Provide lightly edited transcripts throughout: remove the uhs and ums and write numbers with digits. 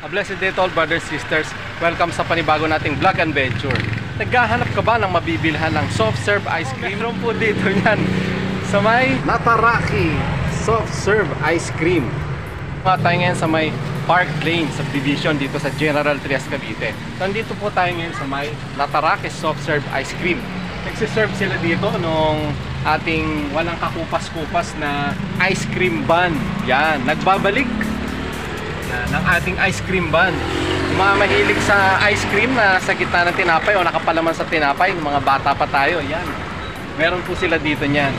Blessed day to all brothers and sisters. Welcome sa panibago nating vlog and venture. Naghahanap ka ba ng mabibilhan ng soft serve ice cream? Meron po dito yan sa may Nataraki soft serve ice cream. Tayo ngayon sa may Park Lane subdivision dito sa General Trias, Cavite. Nandito po tayo ngayon sa may Nataraki soft serve ice cream. Nagsiserve sila dito nung ating walang kakupas-kupas na ice cream ban. Yan, nagbabalik ng ating ice cream ban. Mga mahilig sa ice cream na sa gitna ng tinapay o nakapalaman sa tinapay, mga bata pa tayo, yan. Meron po sila dito niyan.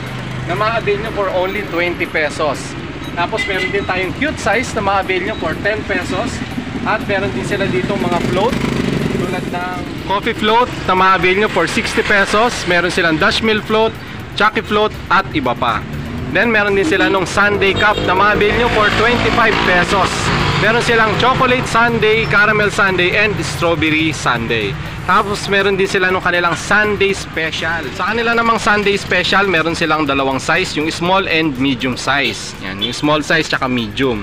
Na ma-avail nyo for only 20 pesos. Tapos meron din tayong cute size na ma-avail nyo for 10 pesos. At meron din sila dito mga float. Tulad ng coffee float na ma-avail nyo for 60 pesos. Meron silang dash milk float, chucky float at iba pa. Then meron din sila nung sundae cup na ma-avail nyo for 25 pesos. Meron silang chocolate sundae, caramel sundae, and strawberry sundae. Tapos meron din sila nung kanilang sundae special. Sa kanila namang sundae special, meron silang dalawang size, yung small and medium size. Yan, yung small size tsaka medium.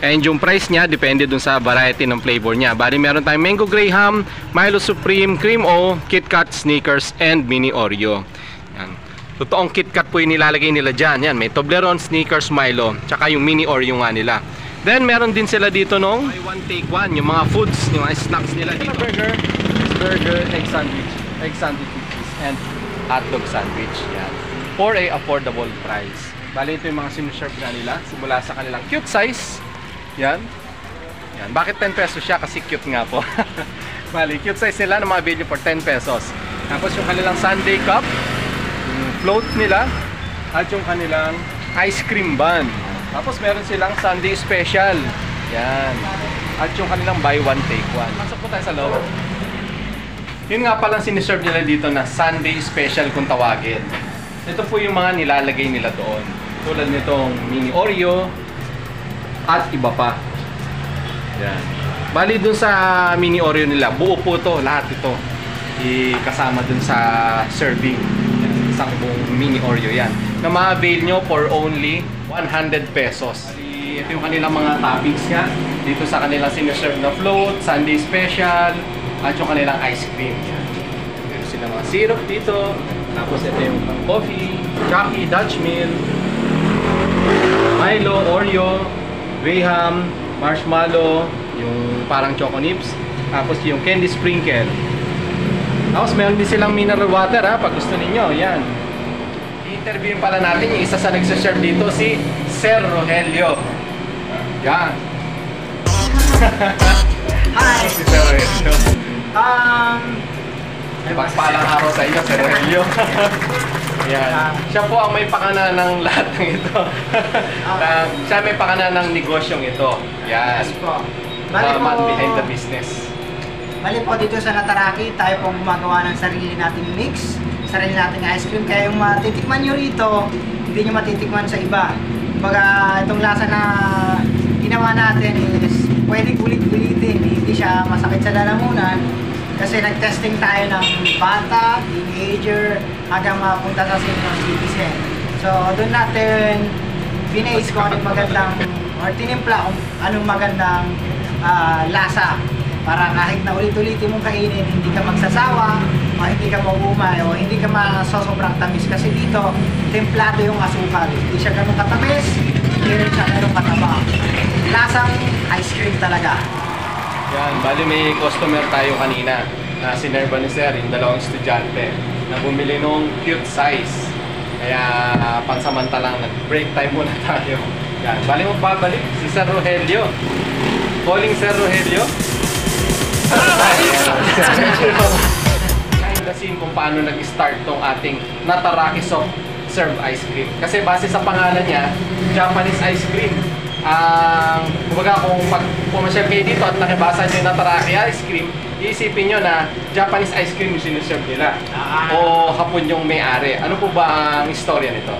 And yung price niya, depende dun sa variety ng flavor niya. Bali meron tayong Mango Graham, Milo Supreme, Cream O, Kit Kat, Snickers, and Mini Oreo. Yan. Totoong Kit Kat po yung nilalagay nila dyan. Yan, may Toblerone, Snickers, Milo, tsaka yung Mini Oreo nga nila. Then meron din sila dito nung buy one take one, yung mga foods, yung mga snacks nila dito. Burger, egg sandwich with cheese, and hotdog sandwich. Yan. For a affordable price. Bali ito yung mga sinuserve na nila simula sa kanilang cute size. Yan. Yan. Bakit 10 pesos siya? Kasi cute nga po. Bali, cute size nila na ma-avail for 10 pesos. Tapos yung kanilang sundae cup, yung float nila, at yung kanilang ice cream bun. Tapos meron silang Sunday special. Yan. At yung kanilang buy one take one. Masok po tayo sa loob. Yun nga palang siniserve nila dito na Sunday special kung tawagin. Ito po yung mga nilalagay nila doon. Tulad nitong Mini Oreo at iba pa. Yan. Bali dun sa Mini Oreo nila, buo po to, lahat ito. Kasama dun sa serving. Yan. Isang buong Mini Oreo yan. Na ma-avail nyo for only 100 pesos. Ito yung kanilang mga toppings nga. Dito sa kanilang siniserve na float, Sunday special, at yung kanilang ice cream. Meron sila mga syrup dito. Tapos ito yung coffee, chucky, Dutch milk, Milo, Oreo, Graham, marshmallow, yung parang choco nips. Tapos yung candy sprinkle. Tapos meron din silang mineral water pag gusto ninyo. Yan. I-interviewin pala natin yung isa sa nagsaserve dito, si Sir Rogelio. Yan. Hi! Si Sir Rogelio. Pagpalang araw sa inyo, Sir Rogelio. Yan. Siya po ang may pakana ng lahat ng ito. Siya may pakana ng negosyong ito. Yan. Yes po. Man behind the business. Bali po dito sa Nataraki, tayo pong gumagawa ng sarili nating mix, sarili nating ice cream. Kaya yung matitikman nyo rito, hindi nyo matitikman sa iba. Kumbaga, itong lasa na ginawa natin is pwedeng ulit-ulitin. Hindi siya masakit sa lalamunan. Kasi nag-testing tayo ng bata, teenager, hanggang mapunta sa senior citizen. So, doon natin binase kung anong magandang, or tinimpla kung anong magandang lasa. Para kahit na ulit-ulitin mong kainin, hindi ka magsasawa, o hindi ka maumay, o hindi ka masosobrang tamis. Kasi dito, templado yung asukal. Hindi siya ganun katamis, hindi rin siya ganun kataba. Lasang ice cream talaga. Yan, bali may customer tayo kanina na sinerva ni Sir, yung dalawang estudyante na bumili nung cute size. Kaya pansamantalang nag-break time muna tayo. Yan, bali magbabalik si Sir Rogelio. Calling Sir Rogelio. Behind the scene kung paano nag-start tong ating Nataraki soft serve ice cream. Kasi base sa pangalan niya, Japanese ice cream. Kumbaga kung pumasyal kayo dito at nakibasa nyo yung Nataraki ice cream, iisipin nyo na Japanese ice cream yung sinuserve nila. O hapon yung may-ari. Ano po ba ang istorya nito?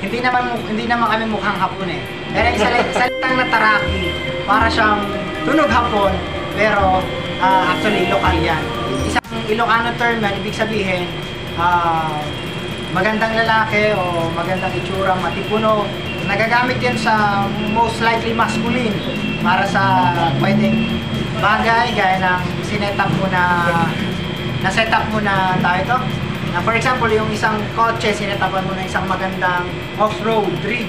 Hindi naman kami mukhang hapon eh. Pero salitang Nataraki, para siyang tunog hapon, pero actually lokal yan. Isang Ilocano term yan, ibig sabihin, magandang lalaki o magandang itsura, matipuno. Nagagamit yan sa most likely masculine para sa pwedeng bagay, gaya ng sinetup mo na-setup mo na tayo ito. Na for example, yung isang kotse, sinetapan mo na isang magandang off-road rig.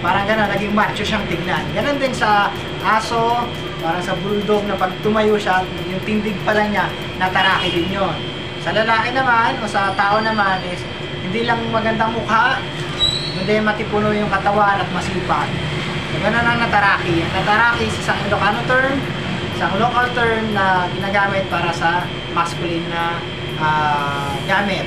Parang gano'n, naging macho siyang tignan. Ganon din sa aso, parang sa bulldog na pag tumayo siya, yung tindig pala niya, nataraki din yun. Sa lalaki naman, o sa tao naman, is hindi lang magandang mukha, hindi matipuno yung katawan at masipag. So, gano'n ang nataraki. Ang nataraki is isang Ilocano term, isang local term na ginagamit para sa masculine na gamit.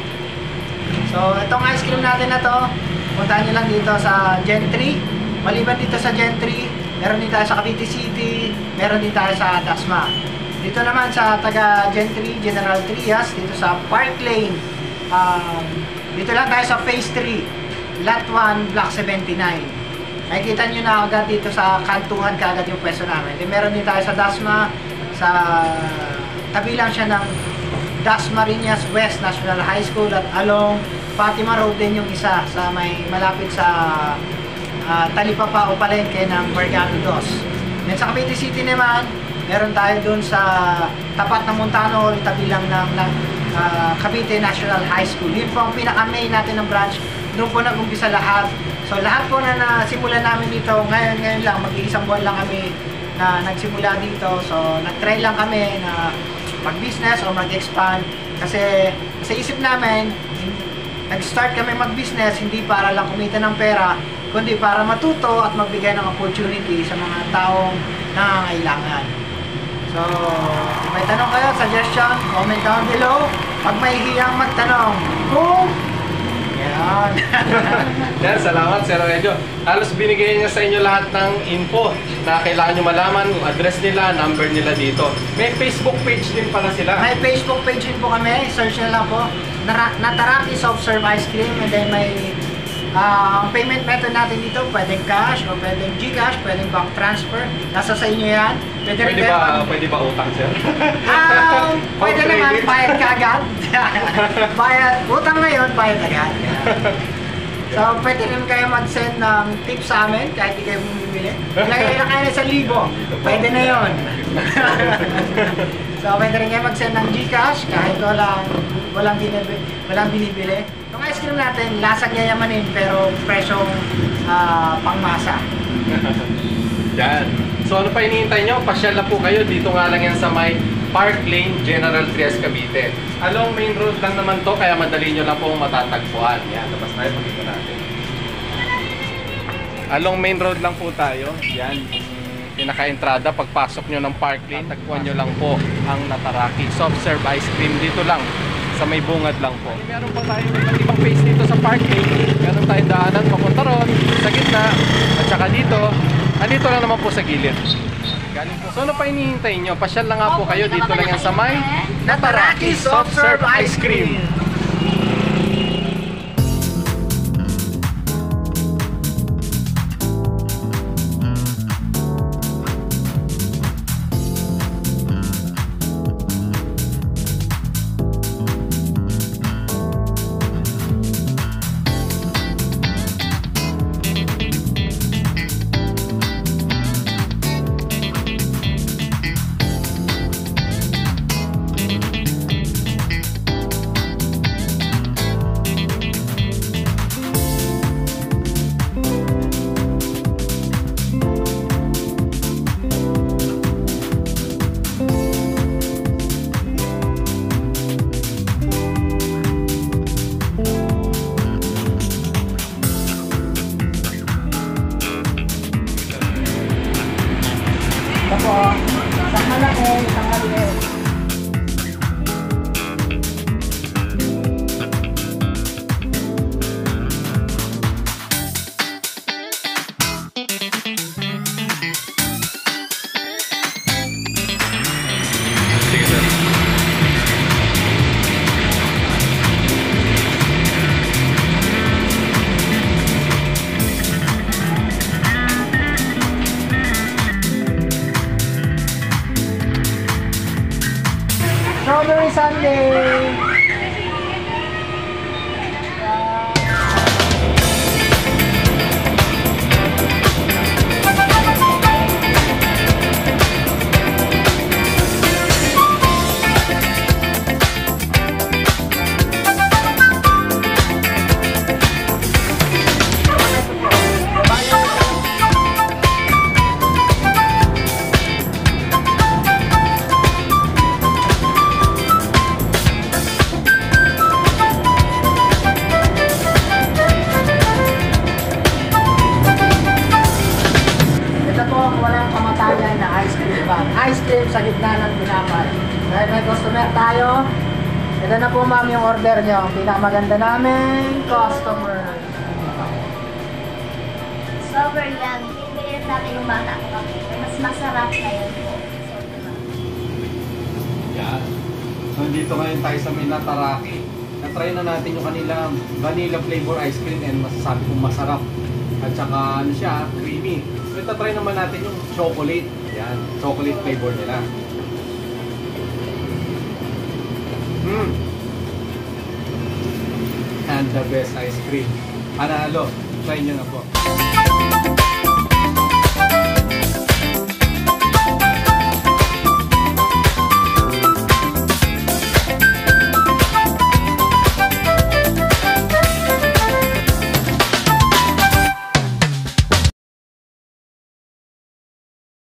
So, itong ice cream natin na to, puntahan nyo lang dito sa Gen 3. Maliban dito sa Gen 3, meron din tayo sa Cavite City, meron din tayo sa Dasma. Dito naman sa taga Gen 3, General Trias, dito sa Park Lane. Dito lang tayo sa Phase 3, Lot 1, Block 79. Makikita nyo na agad dito sa kantuhan kaagad yung pwesto namin. Then, meron din tayo sa Dasma, sa tabi lang siya ng Dasmariñas West National High School at along Fatima Road din yung isa sa may malapit sa Talipapa o Palengke ng Mercado 2. Then sa Cavite City naman, meron tayo dun sa tapat ng Montano, tabi lang ng Cavite National High School. Yun po ang pinaka-main natin ng branch. Doon po nag-umpisa lahat. So lahat po na nasimulan namin dito, ngayon lang, mag-iisang buwan lang kami na nagsimula dito. So nag-try lang kami na mag-business o mag-expand kasi sa isip namin nag-start kami mag-business hindi para lang kumita ng pera kundi para matuto at magbigay ng opportunity sa mga taong nangangailangan. So kung may tanong kayo, suggestion, comment down below. Pag may hiyang magtanong, boom! Yan. Yan, salamat Sir Aurelio. Halos binigay niya sa inyo lahat ng info na kailangan nyo malaman, address nila, number nila dito. May Facebook page din pala sila. May Facebook page din po kami. Search na lang po. Nataraki Soft Serve Ice Cream. And then may payment method natin dito. Pwedeng cash o pwedeng Gcash, pwedeng bank transfer. Nasa sa inyo yan. Pwede ba utang, Sir? Pwede naman, bayad ka agad. Utang na yun, bayad agad. So, pwede rin kayo mag-send ng tips sa amin kahit di kayo bumibili. Lagay na kayo na 1,000. Pwede na yun. So, pwede rin kayo mag-send ng Gcash kahit walang binibili. Yung ice cream natin, lasang yayamanin pero presyong pangmasa. Yan. So ano pa hinihintay nyo? Pasyal na po kayo. Dito nga lang yan sa may Park Lane, General Trias, Cavite. Along main road lang naman to, kaya madali nyo lang pong matatagpuan. Yan, labas tayo, pakita natin. Along main road lang po tayo. Yan, pinaka-entrada. Pagpasok nyo ng Park Lane, tagpuan nyo lang po ang Nataraki Soft Serve Ice Cream. Dito lang, sa may bungad lang po. Meron po tayo iba't ibang face dito sa Park Lane. Meron tayong daanan papunta ron, sa gitna, at saka dito. Andito lang naman po sa gilid. Galing po. So ano pa hinihintay nyo? Pasyal lang nga po kayo. Dito lang yan sa may Nataraki Soft Serve Ice Cream. Isang malaki, isang maliit. Sige, sir. Strawberry Sunday! sa gitna ng tinapay. Dahil may customer tayo, ito na po ma'am yung order nyo. Pinakamaganda namin customer. Sobrang lang. Pinili natin yung bata ko kami. Mas masarap na yun po. Yan. So, dito ngayon tayo sa may Nataraki. Na-try na natin yung kanilang vanilla flavor ice cream and masasabi kong masarap. At saka ano siya, creamy. So, ito-try naman natin yung chocolate. Yan, chocolate flavor nila. And the best ice cream. Panalo. Try nyo na po.